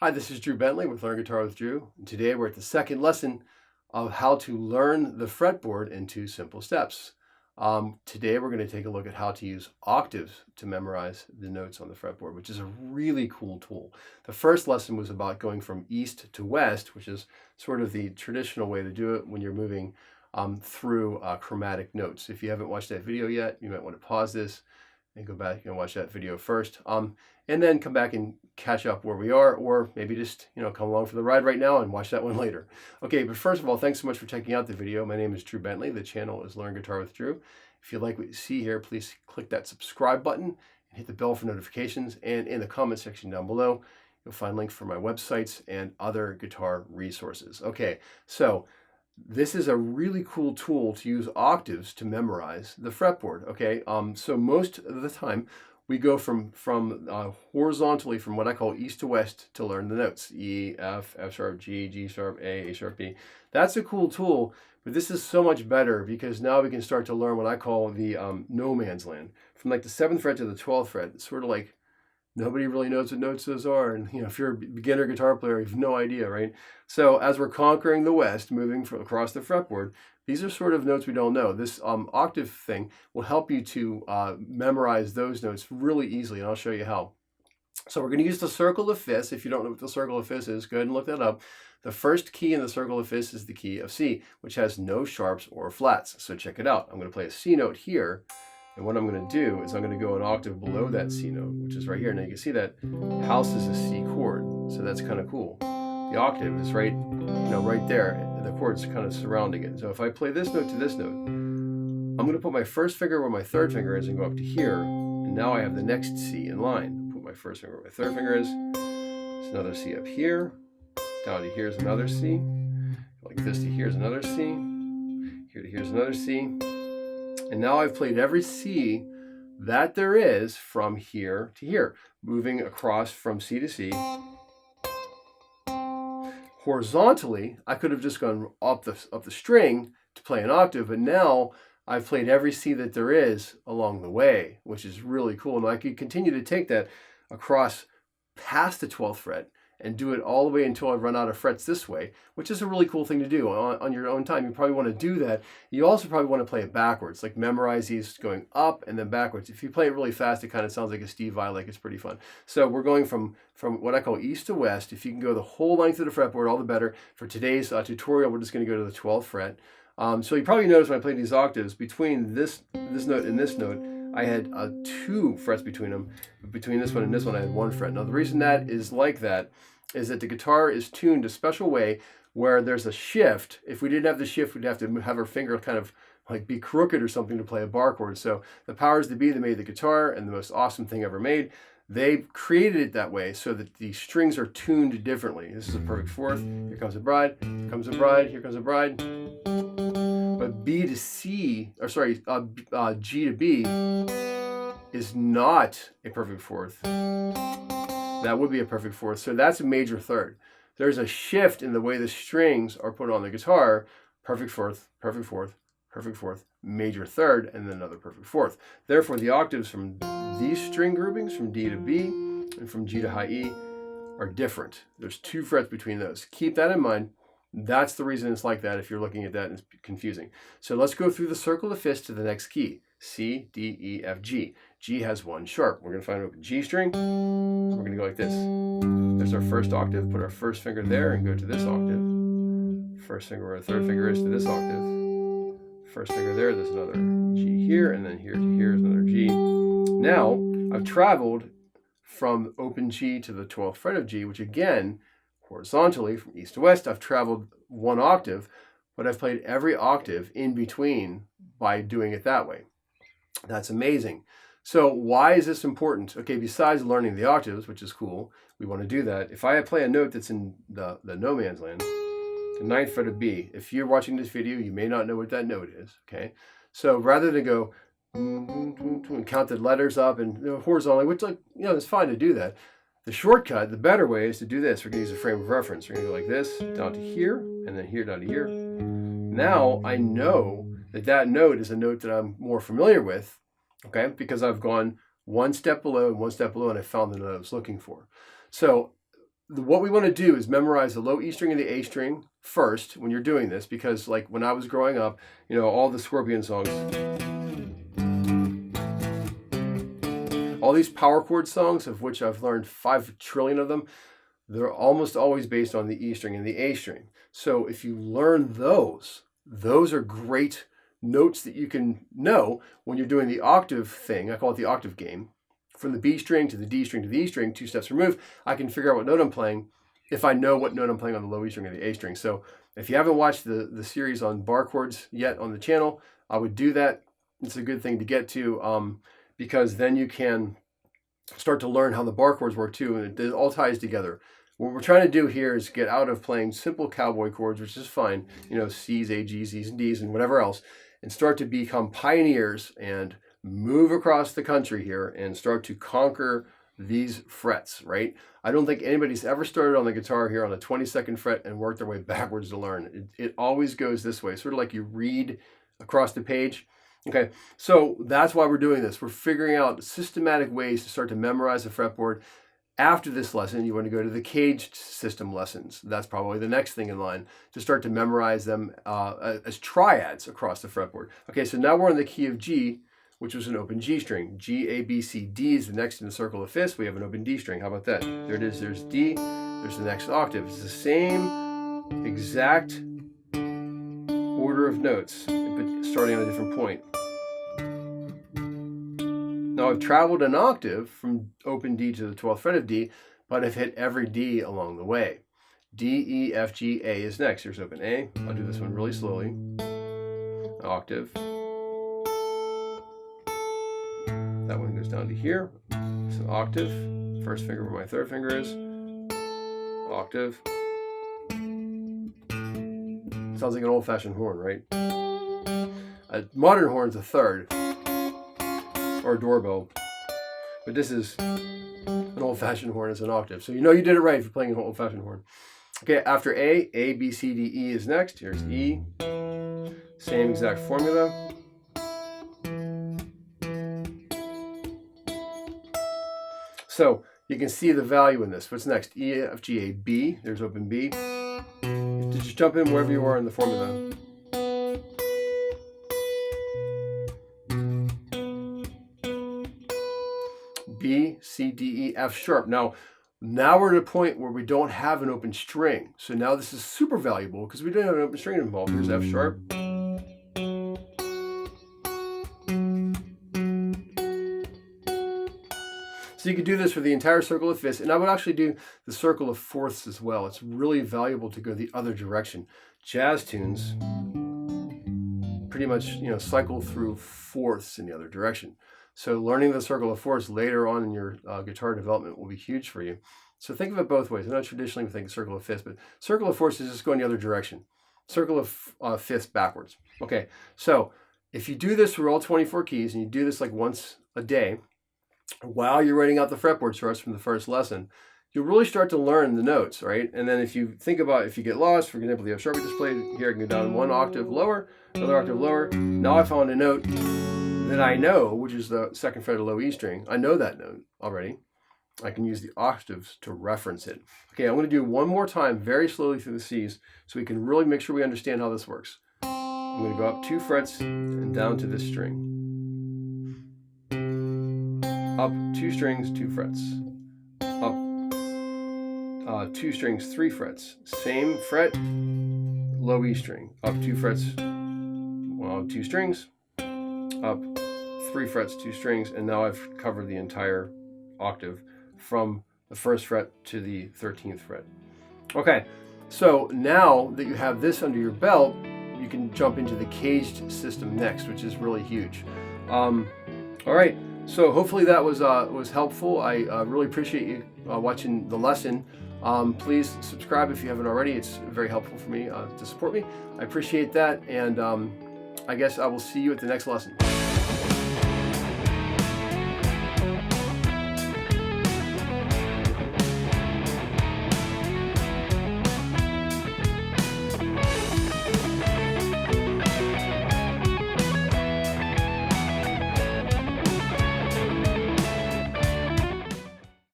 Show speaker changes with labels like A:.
A: Hi, this is Drew Bentley with Learn Guitar with Drew. And today we're at the second lesson of how to learn the fretboard in 2 simple steps. Today we're going to take a look at how to use octaves to memorize the notes on the fretboard, which is a really cool tool. The first lesson was about going from east to west, which is sort of the traditional way to do it when you're moving through chromatic notes. If you haven't watched that video yet, you might want to pause this and go back and watch that video first, and then come back and catch up where we are, or maybe just come along for the ride right now and watch that one later. Okay, but first of all, thanks so much for checking out the video. My name is Drew Bentley. The channel is Learn Guitar with Drew. If you like what you see here, please click that subscribe button and hit the bell for notifications. And in the comment section down below, you'll find links for my websites and other guitar resources. Okay, so this is a really cool tool to use octaves to memorize the fretboard. Okay, so most of the time we go from horizontally from what I call east to west to learn the notes: E, F, F sharp, G, G sharp, A sharp, B. That's a cool tool, but this is so much better because now we can start to learn what I call the no man's land, from like the 7th fret to the 12th fret. It's sort of like nobody really knows what notes those are. And if you're a beginner guitar player, you have no idea, right? So as we're conquering the West, moving across the fretboard, these are sort of notes we don't know. This octave thing will help you to memorize those notes really easily, and I'll show you how. So we're going to use the circle of fifths. If you don't know what the circle of fifths is, go ahead and look that up. The first key in the circle of fifths is the key of C, which has no sharps or flats. So check it out. I'm going to play a C note here. And what I'm going to do is I'm going to go an octave below that C note, which is right here. Now you can see that house is a C chord, so that's kind of cool. The octave is right, right there. The chord's kind of surrounding it. So if I play this note to this note, I'm going to put my first finger where my third finger is and go up to here. And now I have the next C in line. Put my first finger where my third finger is. It's another C up here. Down to here's another C. Like this to here's another C. Here to here's another C. And now I've played every C that there is from here to here, moving across from C to C. Horizontally, I could have just gone up the string to play an octave, but now I've played every C that there is along the way, which is really cool. And I could continue to take that across past the 12th fret and do it all the way until I run out of frets this way, which is a really cool thing to do on your own time. You probably want to do that. You also probably want to play it backwards, like memorize these going up and then backwards. If you play it really fast, it kind of sounds like a Steve Vai, like it's pretty fun. So we're going from what I call east to west. If you can go the whole length of the fretboard, all the better. For today's tutorial, we're just going to go to the 12th fret. So you probably notice when I play these octaves, between this note and this note, I had 2 frets between them. Between this one and this one, I had 1 fret. Now, the reason that is like that is that the guitar is tuned a special way where there's a shift. If we didn't have the shift, we'd have to have our finger kind of like be crooked or something to play a bar chord. So the powers that be that made the guitar, and the most awesome thing ever made, they created it that way so that the strings are tuned differently. This is a perfect fourth. Here comes a bride. Here comes a bride. Here comes a bride. But B to C, or sorry, G to B is not a perfect fourth. That would be a perfect fourth. So that's a major third. There's a shift in the way the strings are put on the guitar. Perfect fourth, perfect fourth, perfect fourth, major third, and then another perfect fourth. Therefore, the octaves from these string groupings, from D to B and from G to high E, are different. There's 2 frets between those. Keep that in mind. That's the reason it's like that if you're looking at that and it's confusing. So let's go through the circle of fifths to the next key. C, D, E, F, G. G has 1 sharp. We're going to find a G string. We're going to go like this. There's our first octave. Put our first finger there and go to this octave. First finger where our third finger is to this octave. First finger there, there's another G here, and then here to here is another G. Now, I've traveled from open G to the 12th fret of G, which again, horizontally, from east to west, I've traveled 1 octave, but I've played every octave in between by doing it that way. That's amazing. So why is this important? Okay, besides learning the octaves, which is cool, we want to do that. If I play a note that's in the no man's land, the 9th fret of B, if you're watching this video, you may not know what that note is, okay? So rather than go and count the letters up and horizontally, which it's fine to do that. The shortcut, the better way, is to do this. We're going to use a frame of reference. We're going to go like this, down to here, and then here, down to here. Now I know that note is a note that I'm more familiar with, okay, because I've gone 1 step below and 1 step below, and I found the note I was looking for. So what we want to do is memorize the low E string and the A string first when you're doing this, because like when I was growing up, you know, all the Scorpion songs, all these power chord songs, of which I've learned 5 trillion of them, they're almost always based on the E string and the A string. So if you learn those are great notes that you can know when you're doing the octave thing. I call it the octave game. From the B string to the D string to the E string, 2 steps removed, I can figure out what note I'm playing if I know what note I'm playing on the low E string or the A string. So if you haven't watched the series on bar chords yet on the channel, I would do that. It's a good thing to get to, because then you can start to learn how the bar chords work too, and it all ties together. What we're trying to do here is get out of playing simple cowboy chords, which is fine, you know, C's, A, G's, E's, and D's, and whatever else, and start to become pioneers and move across the country here and start to conquer these frets, right? I don't think anybody's ever started on the guitar here on the 22nd fret and worked their way backwards to learn. It always goes this way, sort of like you read across the page. Okay, so that's why we're doing this. We're figuring out systematic ways to start to memorize the fretboard. After this lesson, you want to go to the caged system lessons. That's probably the next thing in line, to start to memorize them as triads across the fretboard. Okay, so now we're in the key of G, which was an open G string. G, A, B, C, D is the next in the circle of fifths. We have an open D string. How about that? There it is. There's D. There's the next octave. It's the same exact order of notes, but starting at a different point. Now I've traveled an octave from open D to the 12th fret of D, but I've hit every D along the way. D, E, F, G, A is next. Here's open A. I'll do this one really slowly. Octave. That one goes down to here. So octave. First finger where my third finger is. Octave. Sounds like an old-fashioned horn, right? A modern horn's a third, or a doorbell, but this is an old-fashioned horn. It's an octave, so you know you did it right if you're playing an old-fashioned horn. Okay, after A, B, C, D, E is next. Here's E. Same exact formula. So you can see the value in this. What's next? E, F, G, A, B. There's open B. Just jump in wherever you are in the formula. B, C, D, E, F sharp. Now we're at a point where we don't have an open string. So now this is super valuable because we don't have an open string involved. Here's F sharp. So you could do this for the entire circle of fifths, and I would actually do the circle of fourths as well. It's really valuable to go the other direction. Jazz tunes pretty much, you know, cycle through fourths in the other direction. So learning the circle of fourths later on in your guitar development will be huge for you. So think of it both ways. I know traditionally we think circle of fifths, but circle of fourths is just going the other direction. Circle of fifths backwards. Okay, so if you do this for all 24 keys and you do this like once a day, while you're writing out the fretboard charts from the first lesson, you'll really start to learn the notes, right? And then if you think about, if you get lost, for example, the F sharp we just played, here I can go down 1 octave lower, another octave lower. Now I found a note that I know, which is the 2nd fret of low E string. I know that note already. I can use the octaves to reference it. Okay, I'm going to do one more time very slowly through the C's so we can really make sure we understand how this works. I'm going to go up 2 frets and down to this string. Up 2 strings, 2 frets. Up 2 strings, 3 frets. Same fret, low E string. Up 2 frets, 2 strings. Up 3 frets, 2 strings, and now I've covered the entire octave from the 1st fret to the 13th fret. Okay, so now that you have this under your belt, you can jump into the caged system next, which is really huge. All right. So hopefully that was helpful. I really appreciate you watching the lesson. Please subscribe if you haven't already. It's very helpful for me to support me. I appreciate that, and I guess I will see you at the next lesson.